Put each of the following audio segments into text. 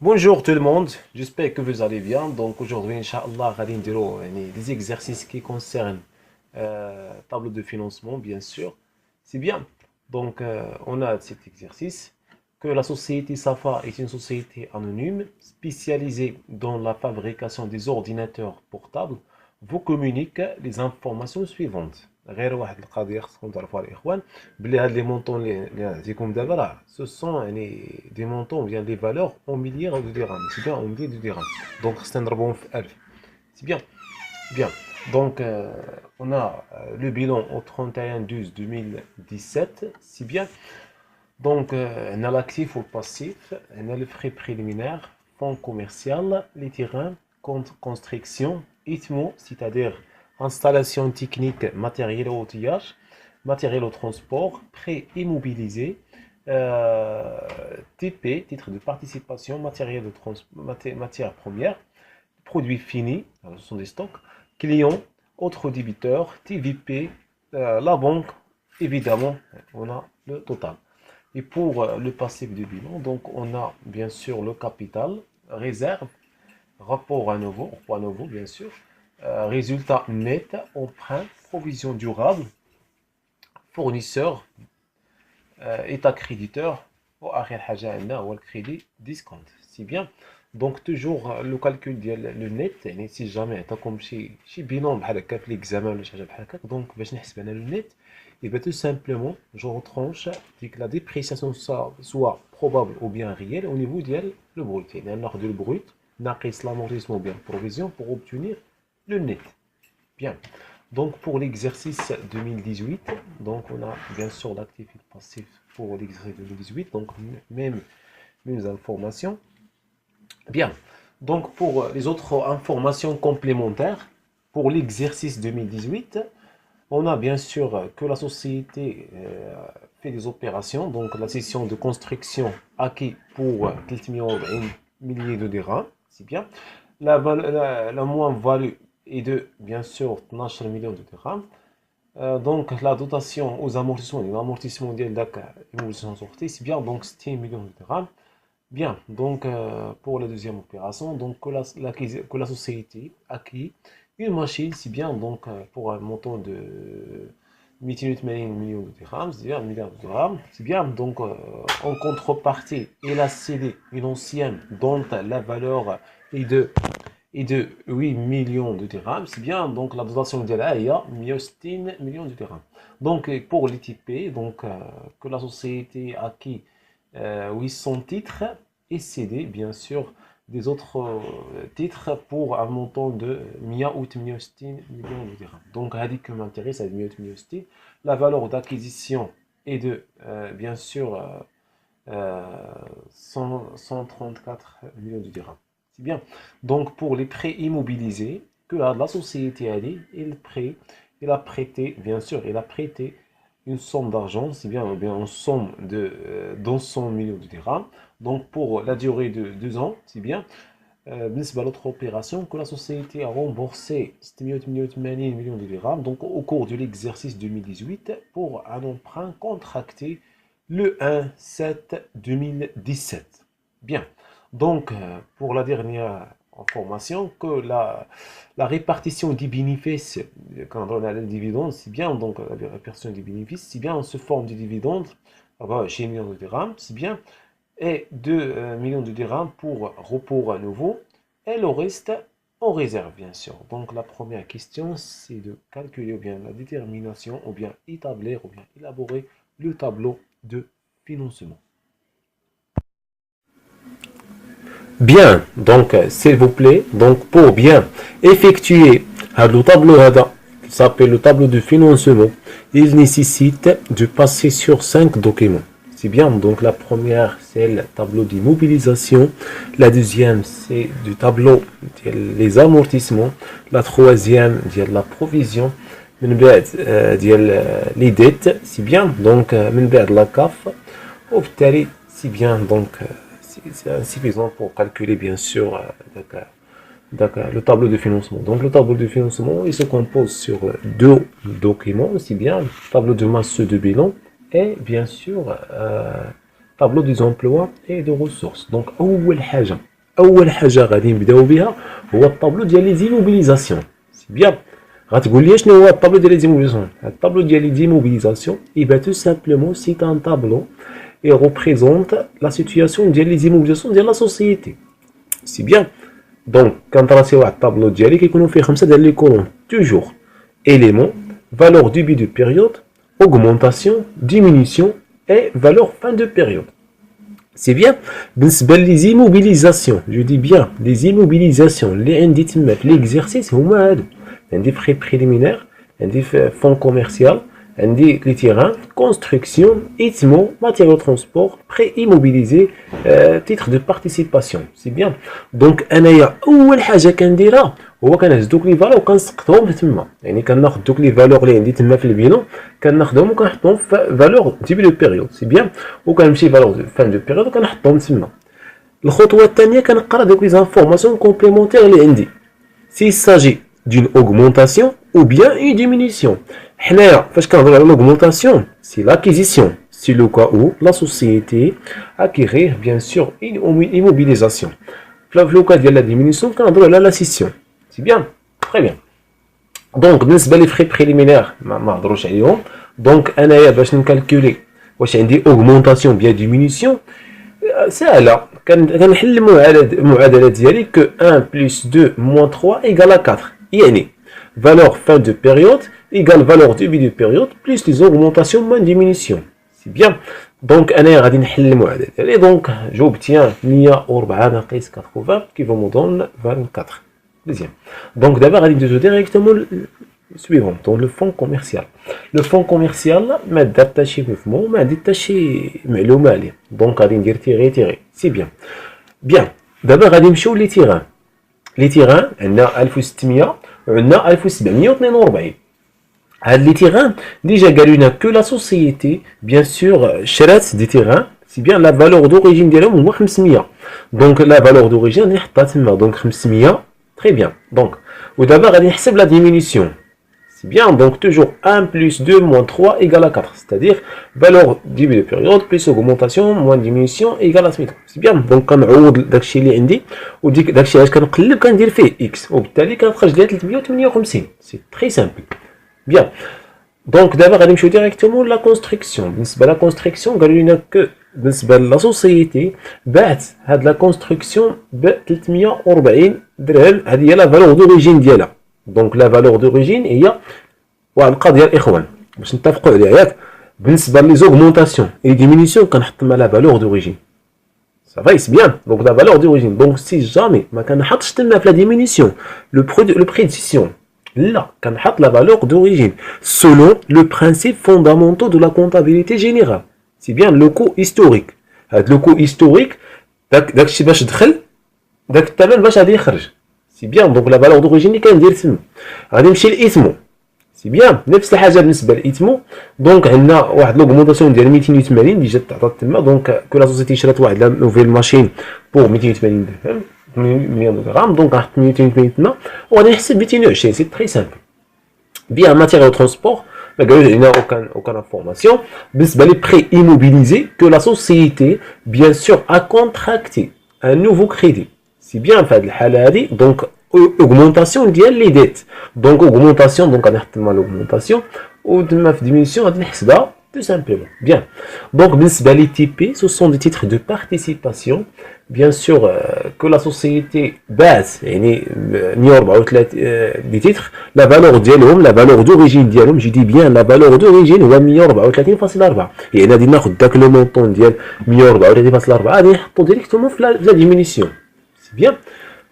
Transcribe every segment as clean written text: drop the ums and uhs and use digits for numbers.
Bonjour tout le monde, j'espère que vous allez bien. Donc aujourd'hui, Inch'Allah, غادي نديرو des exercices qui concernent tableau de financement, bien sûr. C'est bien. Donc on a cet exercice que la société Safa est une société anonyme spécialisée dans la fabrication des ordinateurs portables. Vous communique les informations suivantes. غير واحد القضيه خصكم تعرفوها الاخوان بلي هاد لي مونطون اللي نعطيكم دابا راه ce sont يعني des montants bien des valeurs en milliards de dirhams, c'est bien en milliers de dirhams. Donc خصنا نضربوهم في 1000. C'est bien. Bien. Donc on a le bilan au 31/12/2017, c'est bien. Donc on a l'actif ou le passif, on a le frais préliminaire, fonds commercial, les terrains, construction, ITMO, c'est-à-dire installation technique, matériel au outillage, matériel au transport, prêt immobilisé, TP, titre de participation, matériel de matière première, produits finis, alors ce sont des stocks, clients, autres débiteurs, TVP, la banque, évidemment, on a le total. Et pour le passif du bilan, donc on a bien sûr le capital, réserve, rapport à nouveau, bien sûr, résultat net, emprunt, provision durable, fournisseur, état créditeur, وآخر حاجة عندنا هو الكريدي ديسكونت. C'est bien. Donc toujours le calcul ديال le net, يعني si jamais عطاكم شي bilan بحال هكا في l'examen ولا شي حاجة بحال هكا، donc باش نحسب انا le net, et bien tout simplement je retranche que la dépréciation soit probable ou bien réelle au niveau ديال le brut. يعني ناخذ le brut ناقص l'amortissement ou bien provision pour obtenir le net. Bien. Donc pour l'exercice 2018, donc on a bien sûr l'actif et le passif pour l'exercice 2018, donc mêmes informations. Bien. Donc pour les autres informations complémentaires, pour l'exercice 2018, on a bien sûr que la société fait des opérations, donc la session de construction acquis pour 340 milliers de dirhams, c'est bien. La moins-value est de, bien sûr, 12 millions de dirhams. Donc la dotation aux amortissements, l'amortissement de l'immobilisation sortie, c'est bien, donc 6 millions de dirhams. Bien, donc pour la deuxième opération, donc que la société acquis une machine, c'est bien, donc pour un montant de 280 millions de dirhams, c'est-à-dire 1 milliard de dirhams, c'est bien, donc en contrepartie, il a cédé une ancienne dont la valeur est de 8 millions de dirhams, c'est bien, donc la dotation de la IA, 160 millions de dirhams. Donc pour les TP, donc que la société a acquis 800 titres et cédé bien sûr des autres titres pour un montant de 160 millions de dirhams. Donc هذه que m'intéresse, 160. La valeur d'acquisition est de bien sûr 134 millions de dirhams. C'est bien. Donc pour les prêts immobilisés, que la société a dit, il a prêté, bien sûr, il a prêté une somme d'argent, c'est bien, bien une somme de 200 millions de dirhams. Donc pour la durée de 2 ans, c'est bien. بالنسبة l'autre opération que la société a remboursé 680 millions de dirhams donc au cours de l'exercice 2018 pour un emprunt contracté le 1/7/2017. Bien. Donc pour la dernière information que la répartition des bénéfices quand on a le dividende, c'est bien, donc la répartition des bénéfices, c'est bien, on se forme du dividende, chez millions de dirhams, c'est bien, et 2 millions de dirhams pour repos à nouveau, et le reste en réserve, bien sûr. Donc la première question, c'est de calculer ou bien la détermination, ou bien établir, ou bien élaborer le tableau de financement. Bien, donc s'il vous plaît, donc pour bien effectuer le tableau qui s'appelle le tableau de financement, il nécessite de passer sur 5 documents. C'est bien, donc la première c'est le tableau d'immobilisation, la deuxième c'est du tableau des amortissements, la troisième c'est la provision, les dettes, c'est bien, donc la CAF, c'est bien, donc c'est insuffisant pour calculer bien sûr le tableau de financement. Donc le tableau de financement, il se compose sur 2 documents, aussi bien tableau de masse de bilan et bien sûr tableau des emplois et des ressources. Donc أول حاجة اول حاجه غادي نبداو بها هو الطابلو ديال لي زيموبيليزاسيون. سي بيان. غتقول لي شنو هو الطابلو ديال لي زيموبيليزاسيون؟ الطابلو ديال لي زيموبيليزاسيون يبقى تو سامبلومون سي ان طابلو et représente la situation ديال لي زيموبيليزاسيون ديال لا سوسيتي. سي بيان. دونك كنطراسيو واحد الطابلو ديالي كيكونوا فيه 5 ديال لي كولون توجور éléments, valeur début de période, augmentation, diminution et valeur fin de période. C'est bien. بالنسبة les immobilisations, je dis bien les immobilisations اللي عندي تما في l'exercice هما هادو. عندي frais préliminaires, عندي fonds commercial, عندي les terrains, construction, équipement, matériaux de transport, prêt immobilisé, titre de participation. C'est bien. Donc أنايا أول حاجة كنديرها هو كنهز دوك لي فالور وكنسقطهم تما. يعني كناخذ دوك لي فالور اللي عندي تما في البينو كناخذهم وكنحطهم في فالور ديبي دو بيريود. سي بيان. وكنمشي فالور فان دو بيريود وكنحطهم تما. الخطوه الثانيه كنقرا دوك لي زانفورماسيون كومبليمونتير اللي عندي. سي ساجي دون اوغمونطاسيون او بيان اون ديمينيسيون. حنايا فاش كنهضروا على لوغمونطاسيون سي لاكيزيسيون. سي لو كا او لا سوسيتي اكيغير بيان سور اون ايموبيليزاسيون. في لو كا ديال لا ديمينيسيون كنهضروا على لا سيسيون. C'est bien, très bien. Donc, بالنسبة لي frais préliminaires ما هضروش عليهم. دونك انايا باش نكالكولي واش عندي augmentation بيان diminution ساهلة. كنحل المعادلة ديالي que 1 plus 2 moins 3 égale à 4. يعني valeur fin de période égale valeur début de période plus les augmentations moins diminution. C'est bien. دونك انايا غادي نحل المعادلة ديالي. دونك j'obtiens 104 ناقص 80 qui va me donner 24. Deuxième. Donc d'abord, on va directement le suivant, donc le fonds commercial. Le fonds commercial, ma détaché mouvement, ma détaché معلومة. Donc on va dire tirer. C'est bien. Bien. D'abord, on va نمشيو les terrains. Les terrains, on a 1600, on a 1742. هاد les terrains, déjà قالوا que la société, bien sûr, شرات des terrains. C'est bien la valeur d'origine ديالهم هو 500. Donc la valeur d'origine نحطها تما. Donc 500. Très bien. Donc, ou d'abord, on va la diminution. C'est bien. Donc, toujours 1 plus 2 moins 3 égale à 4. C'est-à-dire, valeur début de période plus augmentation moins diminution égale à 8. C'est bien. Donc, on va داكشي اللي عندي وديك داكشي علاش كنقلب كندير فيه x وبالتالي كنخرج لي 358. C'est très simple. Bien. Donc, d'abord, on va directement la construction. بالنسبة la construction, قالوا لنا que بالنسبة لا سوسيتي باعت هاد لا كونستركسيون ب 340 درهم. هذه هي لا فالور دوريجين ديالها. دونك لا فالور دوريجين هي واحد القضيه الاخوان باش نتفقوا عليها ياك. بالنسبه لي زوغمونطاسيون اي ديمينيسيون كنحط مع لا فالور دوريجين. صافي سي بيان. دونك لا فالور دوريجين. دونك سي جامي ما كنحطش تما في لا ديمينيسيون لو بريديسيون. لا كنحط لا فالور دوريجين selon le principe fondamental de la comptabilité générale. C'est bien le coût historique. هاد لو كو هيستوريك داكشي باش دخل داك الثمن باش غادي يخرج. سي بيان. دونك لا فالور دوريجين اللي كندير تما غادي نمشي للايتمو. سي بيان. نفس الحاجه بالنسبه للايتمو. دونك عندنا واحد لوغمونطاسيون ديال 280 اللي جات تعطات تما. دونك كل سوسيتي شرات واحد لا نوفيل ماشين بور 280 درهم مليون درهم. دونك غنحط 280 تما وغادي نحسب 220. سي تري سامبل. بيان ماتيريال ترونسبور ما قالوش لنا aucune information. بالنسبه لي prêts immobilisés que la société bien sûr a contracté un nouveau crédit. سي بيان في هذه الحاله هذه. دونك اوغمونطاسيون ديال لي ديت. دونك اوغمونطاسيون دونك غادي نحط تما لوغمونطاسيون وتما في ديمينيسيون غادي نحسبها tout simplement. Bien. Donc بالنسبه لي تي بي ce sont des titres de participation. Bien sûr que la société باعت يعني 134 دي تيتر. لا فالور ديالهم لا فالور دوريجين ديالهم جي دي بيان لا فالور دوريجين هو 134.4. يعني غادي ناخذ داك لو مونطون ديال 134.4 غادي نحطو ديريكتومون في لا ديمينيسيون. سي بيان.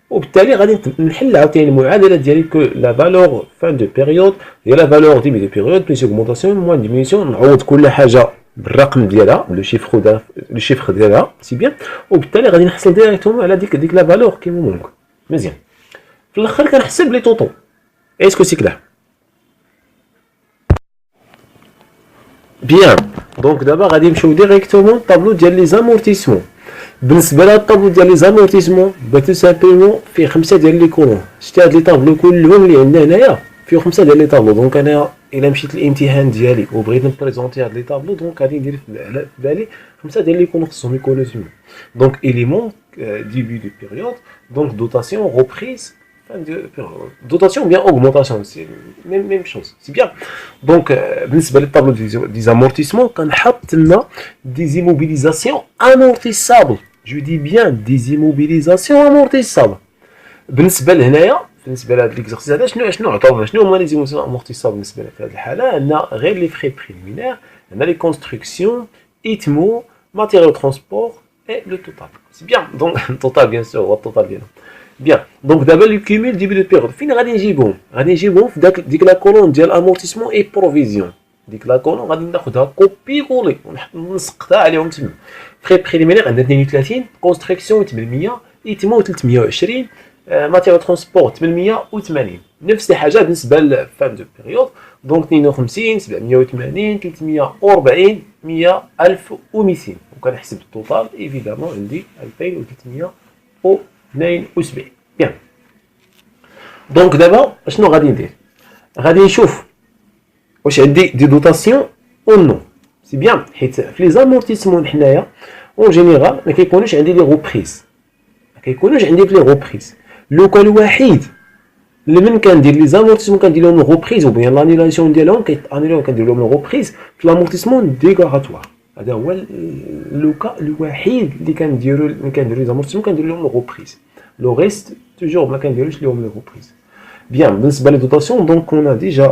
وبالتالي غادي نحل عاوتاني المعادله ديالي كو لا فالور فان دو بيريود هي لا فالور ديبي دو بيريود بليس اوغمونطاسيون موان ديمينيسيون. نعوض كل حاجه بالرقم ديالها لو شيفر ديالها. سي بيان. وبالتالي غادي نحصل ديريكتومون على ديك لا فالور كيما ممكن. مزيان. في الاخر كنحسب لي طوطو. اسكو سي كلير؟ بيان. دونك دابا غادي نمشيو ديريكتومون الطابلو ديال لي زامورتيسمون. بالنسبه لهاد الطابلو ديال لي زامورتيسمون باتو سامبلومون فيه 5 ديال لي كولون. شتي هاد لي طابلو كلهم اللي عندنا هنايا فيه 5 ديال لي طابلو. دونك انايا الا مشيت للامتحان ديالي وبغيت نبريزونتي هاد لي طابلو دونك غادي ندير في بالي خمسه ديال لي كونو خصهم يكونوا تما. دونك élément début de période, donc dotation, reprise, fin de période. Dotation ou bien augmentation, c'est même chose, c'est bien. Donc, بالنسبة للtableau des amortissements, quand on a des immobilisations amortissables, je dis bien des immobilisations amortissables. بالنسبة لهنايا بالنسبة لهذا l'exercice هذا شنو عطاونا شنو هما les immobilisations amortissables بالنسبة في هذه الحالة؟ عندنا غير les frais préliminaires, عندنا les constructions, ITMO, matériaux de transport et le total. C'est bien. Donc, le total, bien sûr, le total, bien. Bien. Donc, d'abord, le cumul début de période. Fin, غادي نجيبهم. غادي نجيبهم في ديك لا كولون ديال amortissement et provision. ديك لا كولون غادي ناخذها كوبي كولي ونسقطها عليهم تما. فخي بريليمينير عندنا 32, كونستركسيون 800, ايتمو 320, ماتيريال ترونسبور 880. نفس الحاجه بالنسبه لفان دو بيريود. دونك 52, 780, 340, 100, 1200. وكنحسب التوتال ايفيدامون عندي 2372. بيان. دونك دابا شنو غادي ندير؟ غادي نشوف واش عندي دي دوطاسيون او نو. سي بيان حيت في لي زامورتيسمون حنايا اون جينيرال ما كيكونوش عندي لي روبريز، ما كيكونوش عندي في لي روبريز. لوكا الوحيد اللي من كندير لي زامورتيسمون كندير لهم روبريز او بيان لانيلاسيون ديالهم كيتانيليو كندير لهم روبريز في لامورتيسمون ديغاراتوار. هذا هو لوكا الوحيد اللي كنديرو لي زامورتيسمون كندير لهم روبريز. لو ريست توجور ما كنديروش لهم لي روبريز. بيان. بالنسبه لي دوطاسيون دونك اون ديجا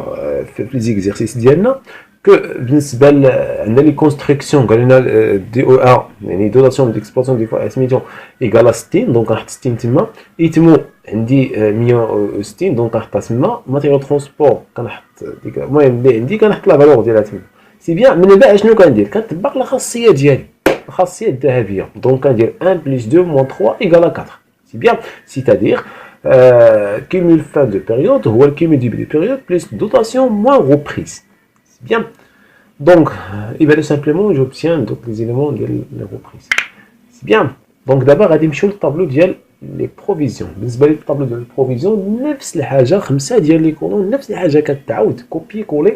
في لي زيكزيرسيس ديالنا كو بالنسبه عندنا لي كونستركسيون قال لنا دي او ا يعني دوطاسيون ديكسبلوطاسيون دي فوا سميتو ايكال 60 دونك غنحط 60 تما. ايتمو عندي 160 دونك غنحطها تما. ماتيريال ترونسبور كنحط ديك المهم اللي عندي كنحط لا فالور ديالها تما. سي بيان. من بعد شنو كندير؟ كنطبق الخاصيه ديالي الخاصيه الذهبيه. دونك كندير 1 بلس 2 موان 3 ايكال 4. سي بيان. سيتادير cumul fin de période هو le cumul début de période plus dotation moins reprise. C'est bien. Donc, et bien tout simplement, j'obtiens donc les éléments de la reprise. C'est bien. Donc d'abord, غادي نمشيو للطابلو ديال les provisions. بالنسبة للطابلو ديال البروفيزيون نفس الحاجة، 5 ديال لي كولون نفس الحاجة كتعاود كوبي كولي،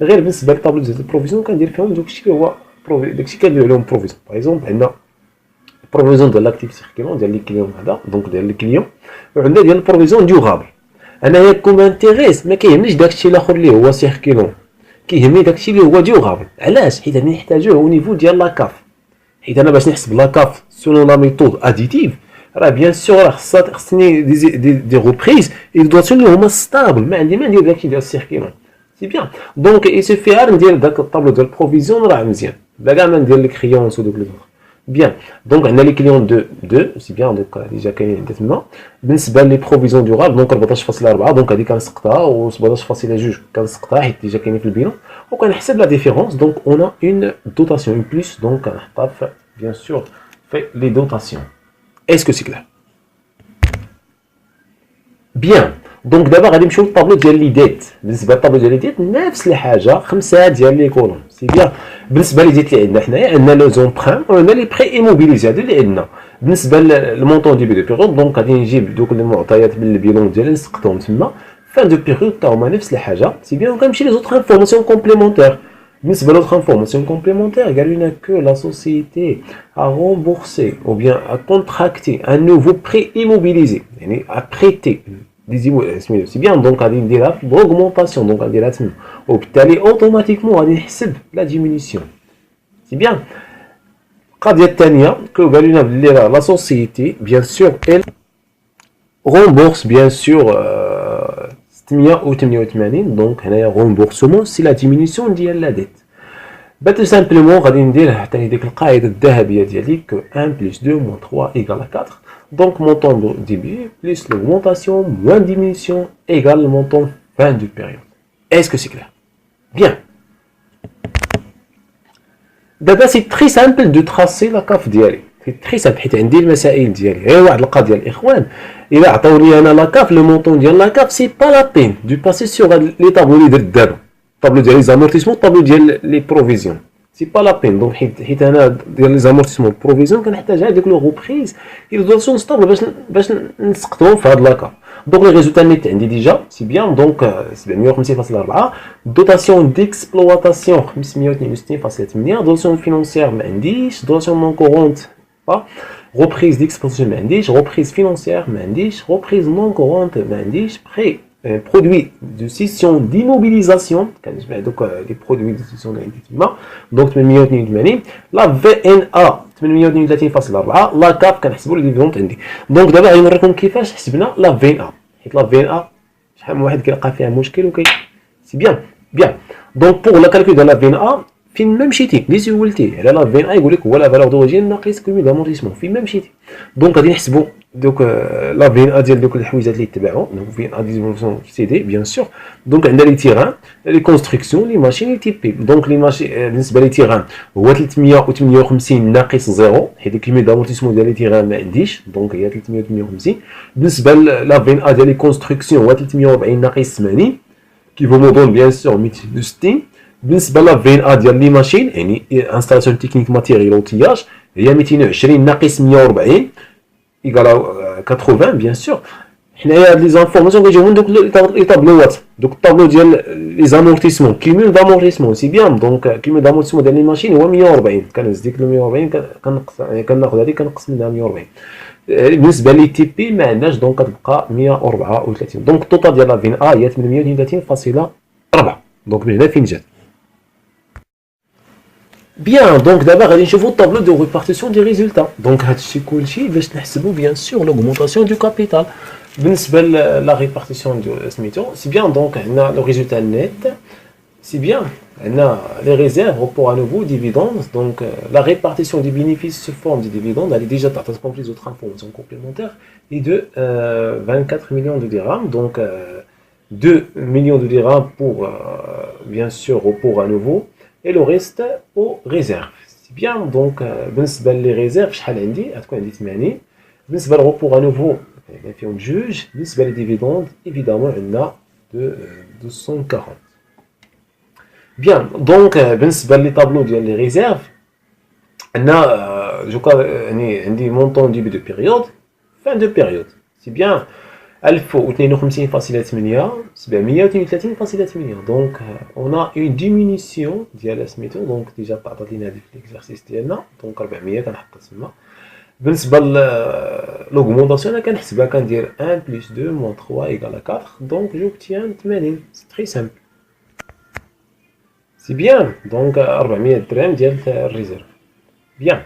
غير بالنسبة للطابلو ديال البروفيزيون كندير فيهم داكشي اللي هو داكشي كندير لهم بروفيزيون. باغ اكزومبل عندنا بروفيزيون ديال لاكتيف سيركيلون ديال لي كليون هذا دونك ديال لي كليون، وعندنا ديال البروفيزيون ديوغابل. انايا كون انتيريس ما كيهمنيش داكشي الاخر اللي هو سيركيلون، كيهمني داكشي اللي هو ديوغابل. علاش؟ حيت هنا نحتاجوه او نيفو ديال لاكاف. حيت انا باش نحسب لاكاف سولون لا ميثود اديتيف راه بيان سور راه خصني دي روبريز اي دواتون اللي هما ستابل. ما ندير داكشي ديال السيركيلون. سي بيان. دونك اي سوفي غير ندير داك الطابلو ديال البروفيزيون راه مزيان بلا كاع ما ندير لي كريونس ودوك لي زوطر. Bien, donc on a les clients de 2, c'est bien, donc déjà كاين عندنا. بالنسبه لي بروفيزيون ديورال دونك 14.4 دونك هذه كنسقطها و 17.2 كنسقطها حيت ديجا كاينين في البيلون وكنحسب لا ديفيرونس. دونك اون ا اون دوتاسيون اون بلس دونك كنحطها في بيان سور في لي دوتاسيون. اسكو سي كلير؟ بيان. دونك دابا غادي نمشيو للطابلو ديال لي ديت. بالنسبه للطابلو ديال لي ديت نفس الحاجه، 5 ديال لي كولون. سي بيان. بالنسبه لي ديت اللي عندنا حنايا عندنا لو زومبران وعندنا لي بري ايموبيليزي هادو اللي عندنا. بالنسبه للمونطون ديبي دو بيريود دونك غادي نجيب دوك المعطيات بالبيلون ديالي نسقطهم تما. فان دو بيريود تا هما نفس الحاجه. سي بيان. وكنمشي لي زوطخ انفورماسيون كومبليمونتير. بالنسبه لوطخ انفورماسيون كومبليمونتير قالوا لنا كو لا سوسيتي ا رومبورسي او بيان ا كونتراكتي ان نوفو بري ايموبيليزي يعني ا بريتي سميتو. سي بيان. دونك غادي نديرها في بروغمونطاسيون دونك غنديرها تما وبالتالي اوتوماتيكمون غادي نحسب لا ديمينيسيون. سي بيان. القضيه الثانيه كو قالوا لنا بلي لا سوسيتي بيان سور ال رومبورس بيان سور 688 دونك هنايا رومبورسمون سي لا ديمينيسيون ديال لا ديت. با سامبلومون غادي ندير حتى ديك القاعده الذهبيه ديالي كو 1 بلس 2 موان 3 ايكال 4. Donc montant de début plus l'augmentation moins diminution égale le montant fin de période. Est-ce que c'est clair? Bien. D'abord c'est très simple de tracer la CAF ديالي. C'est très simple حيت عندي المسائل ديالي. غير واحد القضيه الاخوان الا عطاوني انا لا كاف لو مونطون ديال لا كاف سي با لا بين دو باسي سور لي طابلو اللي درت دابا. الطابلو ديال لي زامورتيسمون الطابلو ديال لي بروفيزيون. سي با لا بين. دونك حيت انا ديال لي زامورتيسمون بروفيزيون كنحتاج هذيك لو غوبريز اي دواسيون ستابل باش نسقطهم في هاد لاكا. دونك لي ريزولتا نيت عندي ديجا سي بيان. دونك 750.4. دوتاسيون ديكسبلواتاسيون 562.8. دوتاسيون فينونسيير ما عنديش. دوتاسيون نون كورونت با. reprise d'exploitation ما عنديش. reprise financière ما عنديش. reprise non courante ما عنديش. prêt produit de cession d'immobilisation كنجمع دوك لي برودوي دو سيسيون اللي عندي تما. دونك 882. لا في ان ا 832.4. لا كاب كنحسبوا لي ديفيدوند عندي. دونك دابا غادي نوريكم كيفاش حسبنا لا في ان ا، حيت لا في ان ا شحال من واحد كيلقى فيها مشكل وكي سي بيان بيان. دونك بوغ لا كالكول ديال لا في ان ا فين ما مشيتي اللي سولتيه على لا في ان ا يقول لك هو لا فالور دوريجين ناقص كومي دامورتيسمون فين ما مشيتي. دونك غادي نحسبوا دوك لا في ان ا ديال دوك الحويجات اللي تبعوا. دونك في ان ا ديزولفون سي دي بيان سور. دونك عندنا لي تيغان لي كونستركسيون لي ماشين لي تي بي. دونك لي ماشين بالنسبه لي تيغان هو 358 ناقص 0 حيت كومي دامورتيسمون ديال لي تيغان ما عنديش. دونك هي 358. بالنسبه لا في ان ا ديال لي كونستركسيون هو 340 ناقص 80 كيفو مودون بيان سور 260. بالنسبه لا في ان ا ديال لي ماشين يعني انستالاسيون تكنيك ماتيريال اوتياج هي 220 ناقص 140 ايكال 80 بيان سور. حنايا هاد لي زانفورماسيون كيجيو من دوك لي طابلوات. دوك الطابلو ديال لي زامورتيسمون كيمول دامورتيسمون سي بيان. دونك كيمول دامورتيسمون ديال لي ماشين هو 140. كنهز ديك 140 كنقص كناخذ هذيك كنقص منها 140. بالنسبه لي تي بي ما عندناش دونك كتبقى 134. دونك التوتال ديال لا في ان ا هي 832.4. دونك من هنا فين جات. Bien, donc d'abord, allez chez vous tableau de répartition des résultats. Donc, je vais bien sûr l'augmentation du capital. La répartition du SMITO, c'est bien, donc, on a le résultat net, c'est bien, on a les réserves pour un nouveau dividende. Donc, la répartition des bénéfices sous forme de dividendes, elle est déjà comme les autres informations complémentaires, et de 24 millions de dirhams. Donc, 2 millions de dirhams pour, bien sûr, pour un nouveau. Et le reste aux réserves. C'est bien, donc, les réserves, شحال عندي غتكون عندي 80. بالنسبة للرeport à nouveau, فيهم جوج. بالنسبة les dividendes, évidemment, on a de 240. Bien, donc, بالنسبة les tableaux ديال les réserves, on a, je crois, عندي montant début de période, fin de période. C'est bien. 1052.8 732.8. Donc on a une diminution ديال سميتو. دونك ديجا تعطات لينا هذيك ليكزارسيس ديالنا. دونك 400 كنحطها تما. بالنسبه لوغمونطاسيون انا كنحسبها كندير 1 plus 2 moins 3 égale 4. donc j'obtiens 80. c'est très simple. c'est bien. donc 400 درهم ديال الريزيرف. bien.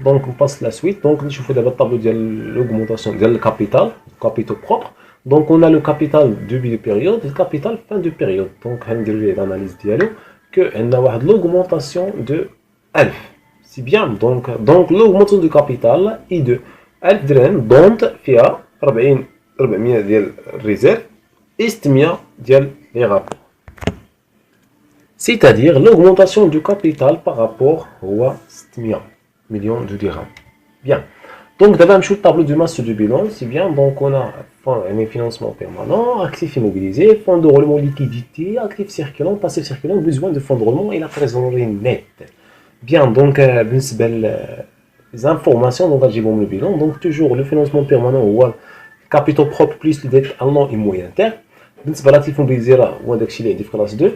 Donc on passe la suite. Donc je fais d'abord le tableau de l'augmentation de capital, capitaux propres. Donc on a le capital début de période et le capital fin de période. Donc on a l'analyse dialogue que on a l'augmentation de 1000. C'est bien. Donc l'augmentation du capital est de 1000 dirhams dont فيها 400 ديال réserve et 600 ديال les rapports. C'est-à-dire l'augmentation du capital par rapport au 600 millions de dirhams. Bien. Donc, d'abord, je le tableau de masse du bilan. C'est bien. Donc, on a un financement permanent, actifs immobilisés, fonds de roulement liquidité, actifs circulants, passifs circulants, besoin de fonds de roulement et la trésorerie nette. Bien. Donc, les informations, donc, j'ai le bilan. Donc, toujours le financement permanent ou capitaux propres plus les dettes à long et moyen terme. بالنسبة للactifs immobilisés, ou داكشي اللي عندي في classe 2.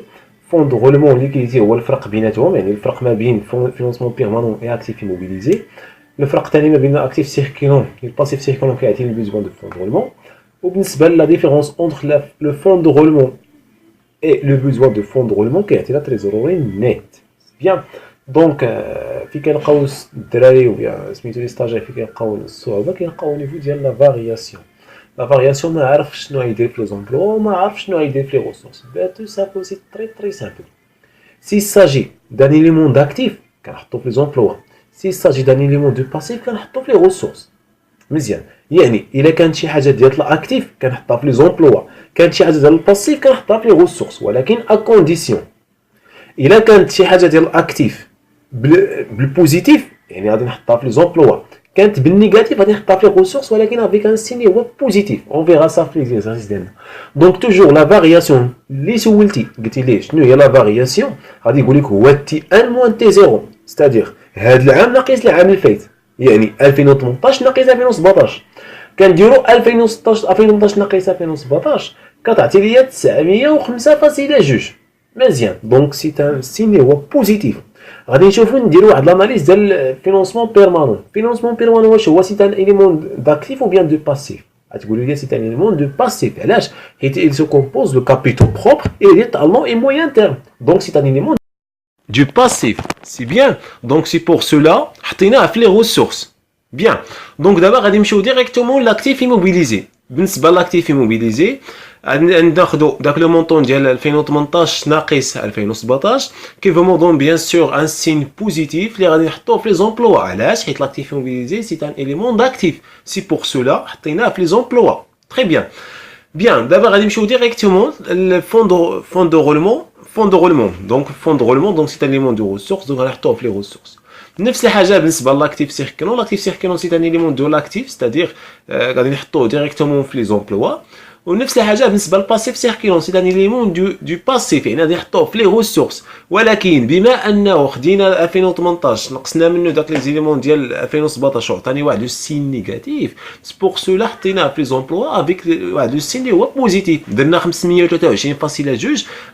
فون دو رولمون ليكيديتي هو الفرق بيناتهم، يعني الفرق ما بين فينونسمون بيرمانون و اكتيف ايموبيليزي. الفرق الثاني ما بين اكتيف سيركيلون و الباسيف سيركيلون كيعطي لي بيزوان دو فون دو رولمون. وبالنسبه لا ديفيرونس اونتر لو فون دو رولمون اي لو بيزوان دو فون دو رولمون كيعطي لا تريزوري نيت. بيان. دونك فين كنلقاو الدراري ويا سميتو لي ستاجير فين كنلقاو الصعوبه كنلقاو نيفو ديال لا فارياسيون. La variation, ما عارف شنو يدير في les emplois, ما عارف شنو يدير في les ressources. Tout simple, c'est très simple. S'il s'agit d'un élément d'actif, كنحطو في les emplois. S'il s'agit d'un élément de passif, كنحطو في les ressources. مزيان. يعني إلا كانت شي حاجة ديال الأكتيف كنحطها في les emplois. كانت شي حاجة ديال الباسيف كنحطها في les ressources. ولكن à condition. إلا كانت شي حاجة ديال الأكتيف بالبوزيتيف يعني غادي نحطها في les emplois. كانت بالنيجاتيف غادي نحطها في الريسورس ولكن افيك ان سيني هو بوزيتيف اون فيغا سا في ليكزارسيس ديالنا. دونك توجور لا فارياسيون اللي سولتي قلتي ليه شنو هي لا فارياسيون غادي يقول لك هو تي ان موان تي زيرو ستادير هذا العام ناقص العام الفايت يعني 2018 ناقص 2017 كنديرو 2016 2018 ناقص 2017 كتعطي ليا 905.2 مزيان. دونك سي ان سيني هو بوزيتيف. غادي نشوفو نديرو واحد لاناليز ديال الفينونسمون بيرمانون. الفينونسمون بيرمانون واش هو سي ان اليمون داكتيف او بيان دو باسيف؟ غتقولوا لي سي ان اليمون دو باسيف. علاش؟ حيت il se compose de capitaux propres et d'étalement et moyen terme. Donc c'est un élément du passif. C'est bien. Donc c'est pour cela حطيناه في les ressources. Bien. Donc d'abord غادي نمشيو directement l'actif immobilisé. بالنسبه لاكتيف immobilisé ناخذوا داك لو مونطون ديال 2018 ناقص 2017 كي فمون بيان سور ان سين بوزيتيف اللي غادي نحطوه في لي زومبلوا. علاش؟ حيت لاكتيف immobilisé سي ان اليمون داكتيف. سي بور سولا حطيناه في لي زومبلوا. تري بيان. بيان دابا غادي نمشيو ديريكتومون فون دو رولمون. دونك فون دو رولمون دونك سي ان اليمون دو ريسورس دونك غنحطوه في لي ريسورس. نفس الحاجه بالنسبه لاكتيف سيركلون. لاكتيف سيركلون سي ان اليمون دو لاكتيف ستادير غادي نحطوه ديريكتومون في لي زومبلوا. ونفس الحاجه بالنسبه للباسيف سيركلون سي ان اليمون دو باسيف يعني غادي نحطوه في لي ريسورس. ولكن بما انه خدينا 2018 نقصنا منه داك لي زيليمون ديال 2017 وعطاني واحد لو سين نيجاتيف سبور سولا حطيناه في لي زومبلوا افيك واحد لو سين اللي هو بوزيتيف. درنا 523.2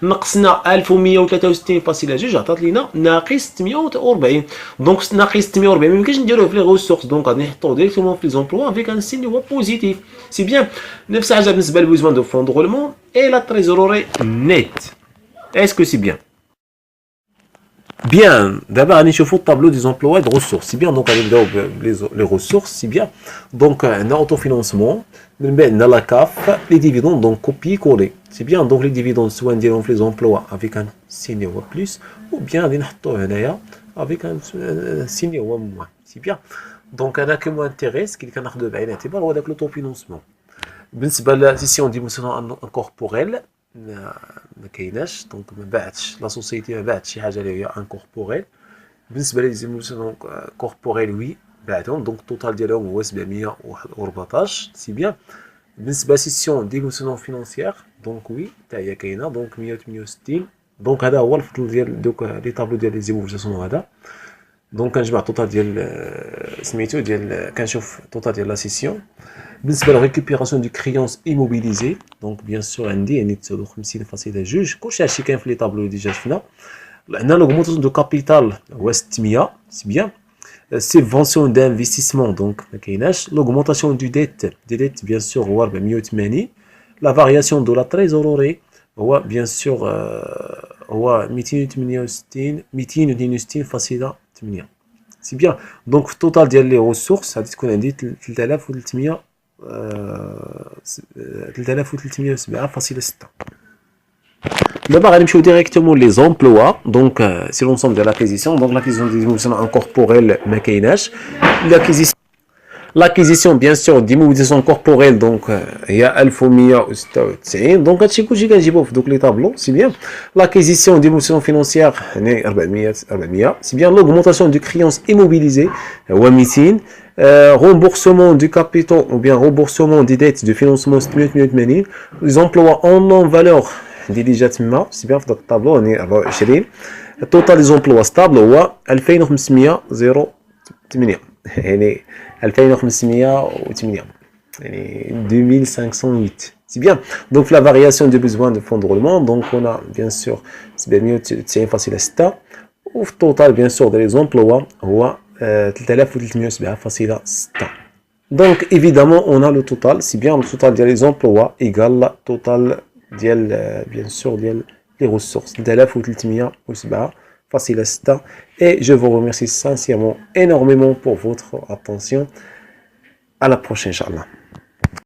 نقصنا 1163.2 عطات لينا ناقص 840. دونك ناقص 840 ما يمكنش نديروه في لي ريسورس دونك غادي نحطوه ديريكتومون في لي زومبلوا افيك ان سين اللي هو بوزيتيف. سي بيان. نفس الحاجه بالنسبه للبوزوان دو فون دو رولمون اي لا تريزوروري نيت. اسكو سي بيان؟ بيان. دابا غادي نشوفوا الطابلو دي زومبلوا دو ريسورس. سي بيان. دونك غادي نبداو بلي ريسورس. سي بيان. دونك عندنا اوتو فينونسمون من بعد عندنا لا كاف لي ديفيدون دونك كوبي كولي. سي بيان. دونك لي ديفيدون سوا نديرهم في لي زومبلوا افيك ان سيني هو بلوس او بيان غادي نحطوه هنايا افيك ان سيني هو موان. سي بيان. دونك انا كي مو انتيريس كي كناخذو بعين الاعتبار هو داك لوتو فينونسمون. بالنسبه للسيسيون دي مثلا ان كوربوريل ما كايناش دونك ما باعتش لا سوسيتي ما باعتش شي حاجه اللي هي ان كوربوريل. بالنسبه لي زيموسيون كوربوريل وي باعتهم دونك التوتال ديالهم هو 714. سي بيان. بالنسبه سيسيون دي موسيون فينونسيير دونك وي حتى هي كاينه دونك 168. دونك هذا هو الفضل ديال دوك لي طابلو ديال لي زيموسيون هذا. دونك كنجمع التوتال ديال سميتو ديال كنشوف التوتال ديال لا سيسيون. بالنسبه للريكوبيراسيون دو كريونس ايموبيليزي دونك بيان سور عندي يعني 59.2 كلشي هادشي كاين في لي طابلو ديجا شفنا. عندنا لوغمونطاسيون دو كابيتال هو 600. سي بيان. سيفونسيون دانفستيسمون دونك ما كايناش. لوغمونطاسيون دو ديت بيان سور هو 480. لا فارياسيون دو لا تريزوروري هو بيان سور هو 262.8. سي بيان. دونك في التوتال ديال لي ريسورس غادي تكون عندي 3307.6. دابا غادي نمشيو ديريكتومون لي زومبلوا. دونك سي لونسومبل ديال لاكيزيسيون. دونك لاكيزيسيون دي موسيون انكوربوريل ما كايناش. لاكيزيسيون بيان سور دي موبيليزاسيون كوربوريل دونك هي 1196. دونك هادشي كلشي كنجيبوه في دوك لي طابلو. سي بيان. لاكيزيسيون دي موسيون فينونسيير يعني 400. سي بيان. لوغمونطاسيون دو كريونس ايموبيليزي هو 200. remboursement du capitaux ou bien remboursement des dettes de financement 680. les emplois en non valeur دي اللي جات تما سي بيان في داك الطابلو يعني 24. التوتال دي زومبلوا ستابل هو 2508 يعني 2508 يعني 2508. C'est bien. Donc la variation des besoins de fonds de roulement, donc on a bien sûr 790.6 و في التوتال bien sûr des emplois هو 3307.6. Donc évidemment on a le total, c'est bien le total des emplois égale le total ديال bien sûr ديال les ressources 3307.6. Et je vous remercie sincèrement énormément pour votre attention. À la prochaine, Inch'Allah.